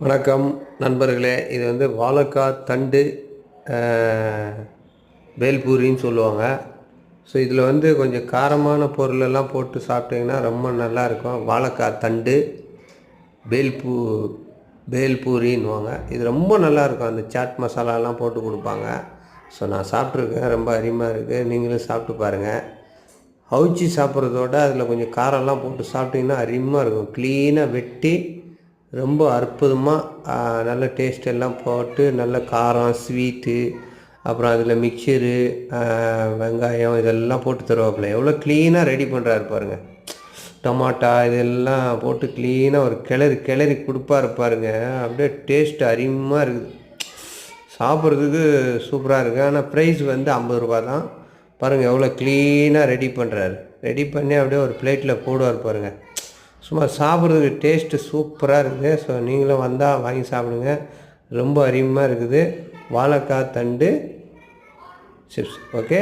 வணக்கம் நண்பர்களே. இது வந்து வாழைக்காய் தண்டு பேல்பூரின்னு சொல்லுவாங்க. ஸோ இதில் வந்து கொஞ்சம் காரமான பொருளெல்லாம் போட்டு சாப்பிட்டிங்கன்னா ரொம்ப நல்லாயிருக்கும். வாழைக்காய் தண்டு பேல்பூ பேல்பூரின்னுவாங்க. இது ரொம்ப நல்லாயிருக்கும். அந்த சாட் மசாலாலாம் போட்டு கொடுப்பாங்க. ஸோ நான் சாப்பிட்ருக்கேன். ரொம்ப அருமையாக இருக்குது. நீங்களும் சாப்பிட்டு பாருங்கள். அவிச்சி சாப்பிட்றதோட அதில் கொஞ்சம் காரம்லாம் போட்டு சாப்பிட்டிங்கன்னா அருமையாக இருக்கும். க்ளீனாக வெட்டி ரொம்ப அற்புதமாக நல்ல டேஸ்ட் எல்லாம் போட்டு நல்ல காரம் ஸ்வீட்டு அப்புறம் அதில் மிக்சரு வெங்காயம் இதெல்லாம் போட்டு தருவாப்புல. எவ்வளோ க்ளீனாக ரெடி பண்ணுறாரு பாருங்கள். டொமாட்டோ இதெல்லாம் போட்டு க்ளீனாக ஒரு கிளறி கொடுப்பாரு பாருங்க. அப்படியே டேஸ்ட் அருமையாக இருக்குது. சாப்பிட்றதுக்கு சூப்பராக இருக்குது. ஆனால் ப்ரைஸ் வந்து 50 ரூபா தான். பாருங்கள் எவ்வளோ க்ளீனாக ரெடி பண்ணுறாரு. ரெடி பண்ணி அப்படியே ஒரு பிளேட்டில் போடுவார் பாருங்கள். சும்மா சாப்பிட்றதுக்கு டேஸ்ட்டு சூப்பராக இருக்குது. ஸோ நீங்களும் வந்தால் வாங்கி சாப்பிடுங்க. ரொம்ப அருமையாக இருக்குது. வாழைக்காய் தண்டு சிப்ஸ். ஓகே,